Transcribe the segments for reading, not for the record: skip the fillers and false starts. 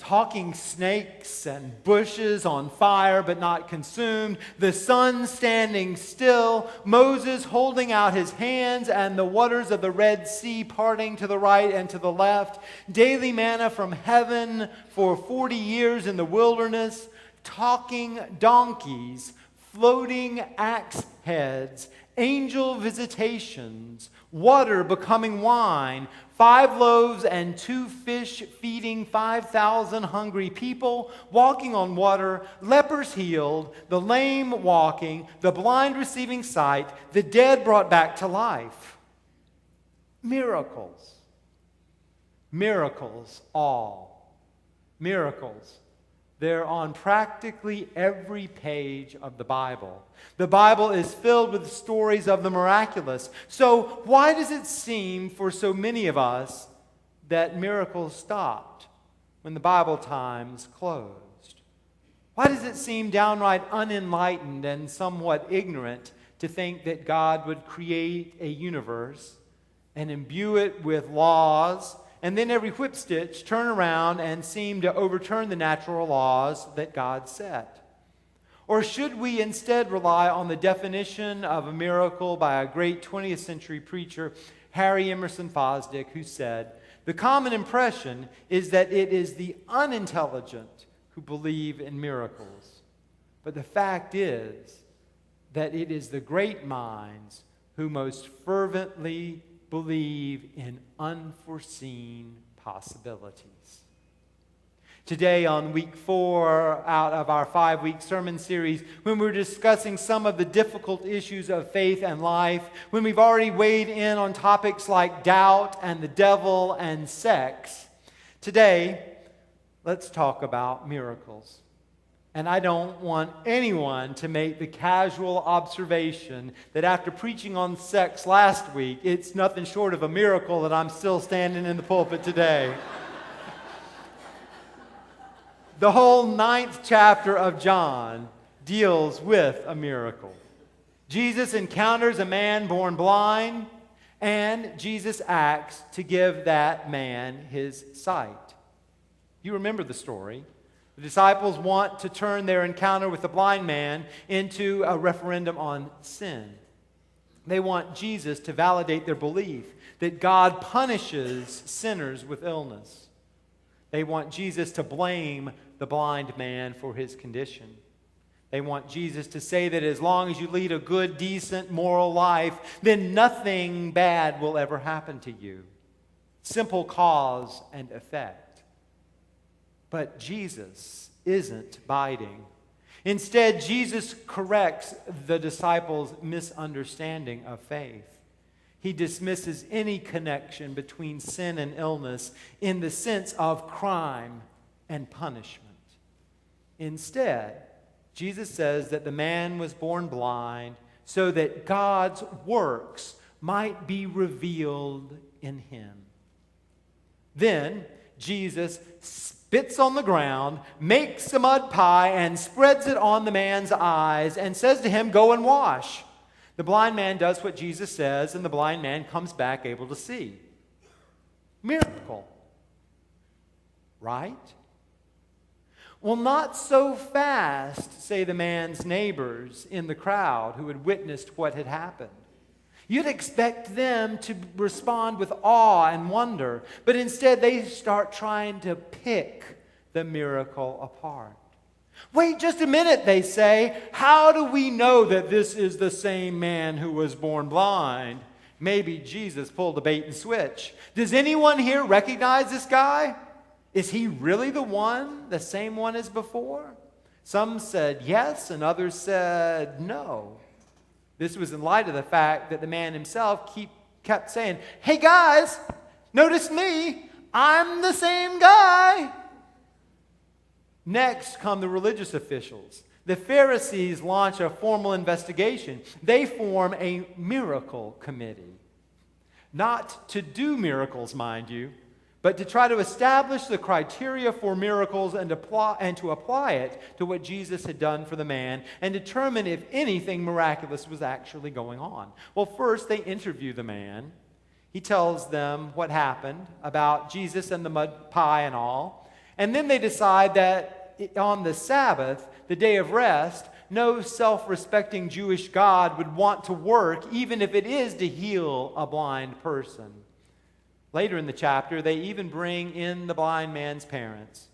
talking snakes and bushes on fire but not consumed, the sun standing still, Moses holding out his hands, and the waters of the Red Sea parting to the right and to the left, daily manna from heaven for 40 years in the wilderness, talking donkeys, floating axe heads, angel visitations, water becoming wine, 5 loaves and 2 fish feeding 5,000 hungry people, walking on water, lepers healed, the lame walking, the blind receiving sight, the dead brought back to life. Miracles. Miracles, all. Miracles. They're on practically every page of the Bible. The Bible is filled with stories of the miraculous. So why does it seem for so many of us that miracles stopped when the Bible times closed? Why does it seem downright unenlightened and somewhat ignorant to think that God would create a universe and imbue it with laws, and then every whip stitch turn around and seem to overturn the natural laws that God set? Or should we instead rely on the definition of a miracle by a great 20th century preacher, Harry Emerson Fosdick, who said, "The common impression is that it is the unintelligent who believe in miracles. But the fact is that it is the great minds who most fervently believe in unforeseen possibilities." Today, on week 4 out of our 5-week sermon series, when we're discussing some of the difficult issues of faith and life, when we've already weighed in on topics like doubt and the devil and sex, today, let's talk about miracles. And I don't want anyone to make the casual observation that after preaching on sex last week, it's nothing short of a miracle that I'm still standing in the pulpit today. The whole 9th chapter of John deals with a miracle. Jesus encounters a man born blind, and Jesus acts to give that man his sight. You remember the story. The disciples want to turn their encounter with the blind man into a referendum on sin. They want Jesus to validate their belief that God punishes sinners with illness. They want Jesus to blame the blind man for his condition. They want Jesus to say that as long as you lead a good, decent, moral life, then nothing bad will ever happen to you. Simple cause and effect. But Jesus isn't biting. Instead, Jesus corrects the disciples' misunderstanding of faith. He dismisses any connection between sin and illness in the sense of crime and punishment. Instead, Jesus says that the man was born blind so that God's works might be revealed in him. Then Jesus spits on the ground, makes a mud pie, and spreads it on the man's eyes and says to him, "Go and wash." The blind man does what Jesus says, and the blind man comes back able to see. Miracle. Right? Well, not so fast, say the man's neighbors in the crowd who had witnessed what had happened. You'd expect them to respond with awe and wonder, but instead they start trying to pick the miracle apart. "Wait just a minute," they say. "How do we know that this is the same man who was born blind? Maybe Jesus pulled a bait and switch. Does anyone here recognize this guy? Is he really the same one as before?" Some said yes, and others said no. This was in light of the fact that the man himself kept saying, "Hey guys, notice me. I'm the same guy." Next come the religious officials. The Pharisees launch a formal investigation. They form a miracle committee. Not to do miracles, mind you, but to try to establish the criteria for miracles and to apply it to what Jesus had done for the man and determine if anything miraculous was actually going on. Well, first they interview the man. He tells them what happened about Jesus and the mud pie and all. And then they decide that on the Sabbath, the day of rest, no self-respecting Jewish God would want to work, even if it is to heal a blind person. Later in the chapter, they even bring in the blind man's parents.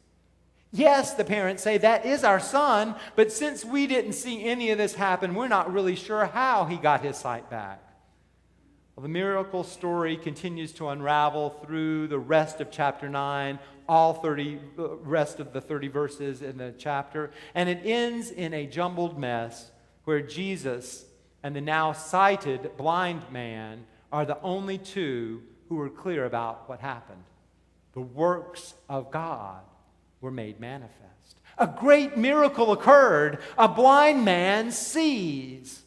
Yes, the parents say, that is our son, but since we didn't see any of this happen, we're not really sure how he got his sight back. Well, the miracle story continues to unravel through the rest of chapter 9, rest of the 30 verses in the chapter, and it ends in a jumbled mess where Jesus and the now sighted blind man are the only two who are clear about what happened. The works of God were made manifest. A great miracle occurred. A blind man sees.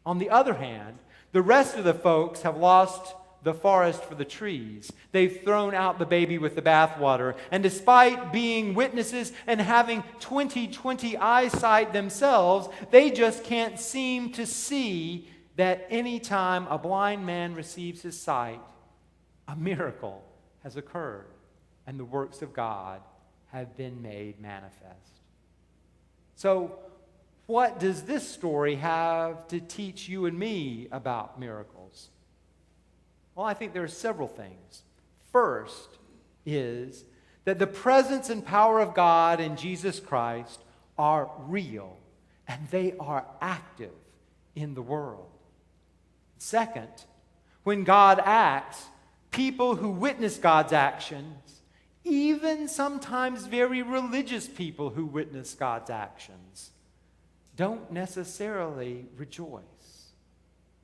On the other hand, the rest of the folks have lost the forest for the trees. They've thrown out the baby with the bathwater. And despite being witnesses and having 20/20 eyesight themselves, they just can't seem to see that any time a blind man receives his sight, a miracle has occurred and the works of God have been made manifest. So, what does this story have to teach you and me about miracles? Well, I think there are several things. First is that the presence and power of God in Jesus Christ are real and they are active in the world. Second, when God acts, people who witness God's actions, even sometimes very religious people who witness God's actions, don't necessarily rejoice.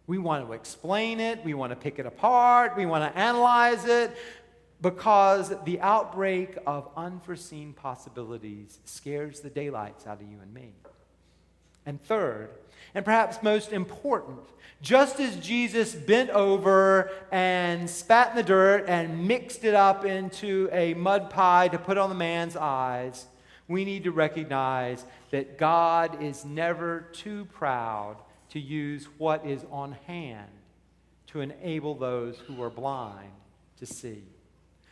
We want to explain it, we want to pick it apart, we want to analyze it, because the outbreak of unforeseen possibilities scares the daylights out of you and me. And third, and perhaps most important, just as Jesus bent over and spat in the dirt and mixed it up into a mud pie to put on the man's eyes, we need to recognize that God is never too proud to use what is on hand to enable those who are blind to see.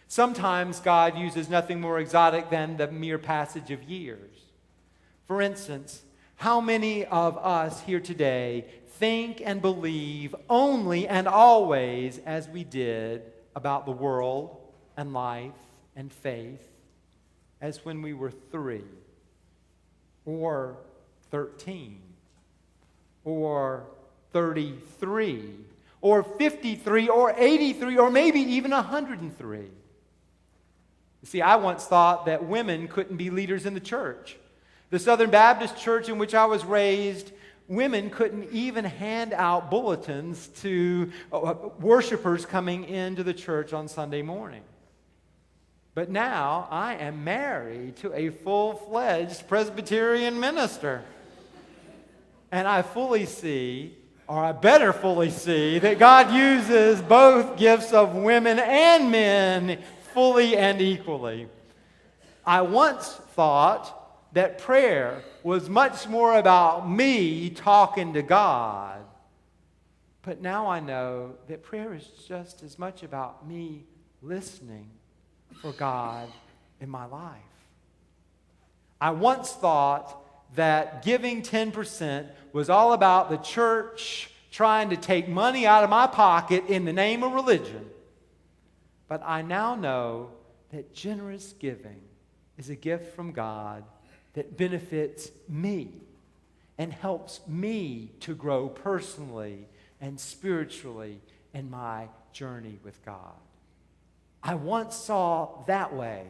Sometimes God uses nothing more exotic than the mere passage of years. For instance, how many of us here today think and believe only and always as we did about the world and life and faith as when we were 3 or 13 or 33 or 53 or 83 or maybe even 103? You see, I once thought that women couldn't be leaders in the church. The Southern Baptist church in which I was raised, women couldn't even hand out bulletins to worshipers coming into the church on Sunday morning. But now I am married to a full-fledged Presbyterian minister. And I fully see, or I better fully see, that God uses both gifts of women and men fully and equally. I once thought that prayer was much more about me talking to God. But now I know that prayer is just as much about me listening for God in my life. I once thought that giving 10% was all about the church trying to take money out of my pocket in the name of religion. But I now know that generous giving is a gift from God that benefits me and helps me to grow personally and spiritually in my journey with God. I once saw that way,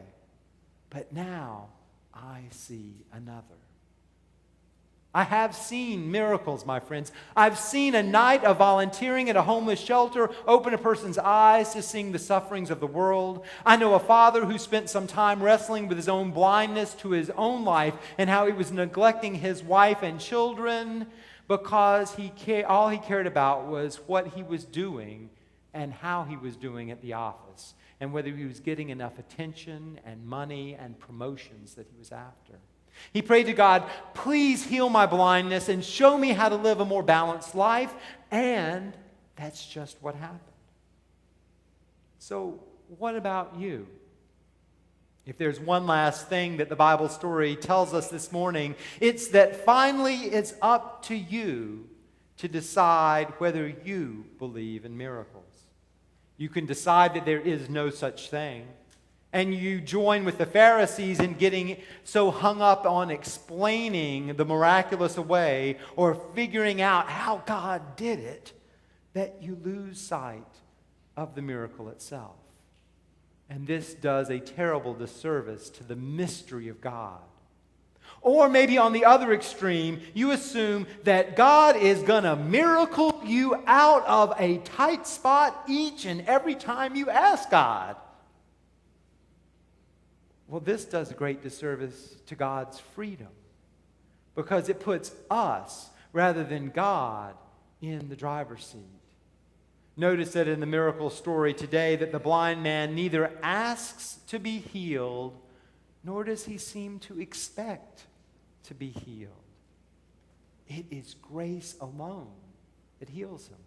but now I see another. I have seen miracles, my friends. I've seen a night of volunteering at a homeless shelter open a person's eyes to seeing the sufferings of the world. I know a father who spent some time wrestling with his own blindness to his own life and how he was neglecting his wife and children because all he cared about was what he was doing and how he was doing at the office and whether he was getting enough attention and money and promotions that he was after. He prayed to God, please heal my blindness and show me how to live a more balanced life. And that's just what happened. So what about you? If there's one last thing that the Bible story tells us this morning, it's that finally it's up to you to decide whether you believe in miracles. You can decide that there is no such thing. And you join with the Pharisees in getting so hung up on explaining the miraculous away or figuring out how God did it that you lose sight of the miracle itself. And this does a terrible disservice to the mystery of God. Or maybe on the other extreme, you assume that God is going to miracle you out of a tight spot each and every time you ask God. Well, this does a great disservice to God's freedom because it puts us, rather than God, in the driver's seat. Notice that in the miracle story today that the blind man neither asks to be healed, nor does he seem to expect to be healed. It is grace alone that heals him.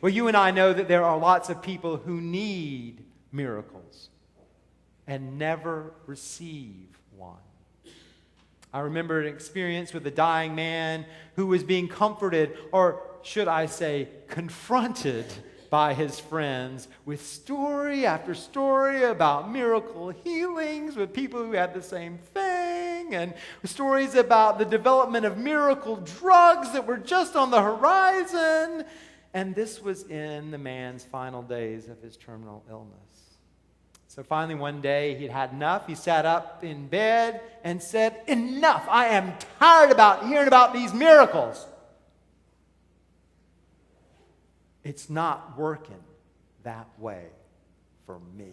Well, you and I know that there are lots of people who need miracles and never receive one. I remember an experience with a dying man who was being comforted, or should I say, confronted by his friends with story after story about miracle healings with people who had the same thing, and stories about the development of miracle drugs that were just on the horizon. And this was in the man's final days of his terminal illness. So finally one day he'd had enough. He sat up in bed and said, "Enough! I am tired about hearing about these miracles. It's not working that way for me."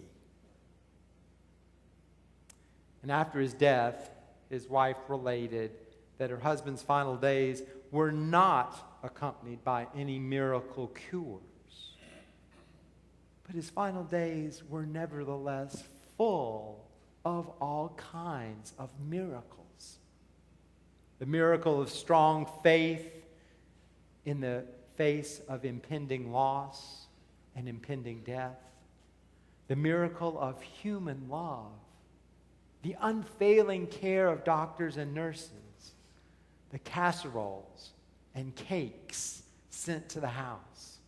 And after his death, his wife related that her husband's final days were not accompanied by any miracle cures. But his final days were nevertheless full of all kinds of miracles. The miracle of strong faith in the face of impending loss and impending death. The miracle of human love. The unfailing care of doctors and nurses. The casseroles and cakes sent to the house.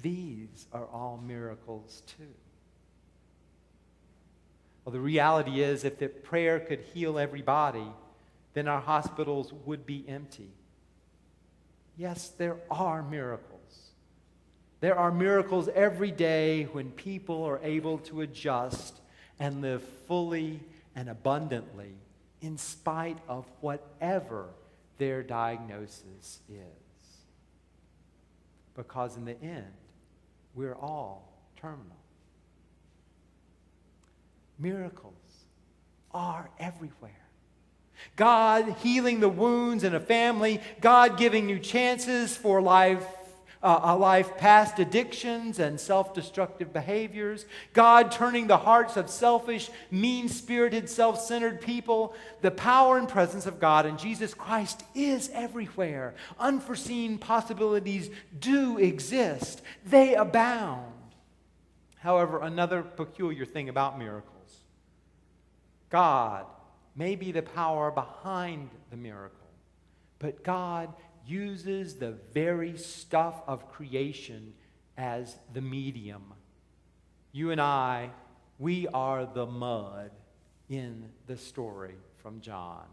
These are all miracles too. Well, the reality is, if that prayer could heal everybody, then our hospitals would be empty. Yes, there are miracles. There are miracles every day when people are able to adjust and live fully and abundantly in spite of whatever their diagnosis is. Because in the end, we're all terminal. Miracles are everywhere. God healing the wounds in a family, God giving new chances for life, a life past addictions and self-destructive behaviors, God turning the hearts of selfish, mean-spirited, self-centered people. The power and presence of God in Jesus Christ is everywhere. Unforeseen possibilities do exist. They abound. However, another peculiar thing about miracles, God may be the power behind the miracle, but God uses the very stuff of creation as the medium. You and I, we are the mud in the story from John.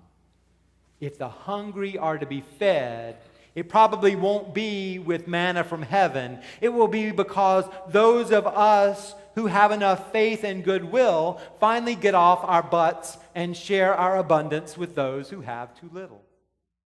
If the hungry are to be fed, it probably won't be with manna from heaven. It will be because those of us who have enough faith and goodwill finally get off our butts and share our abundance with those who have too little.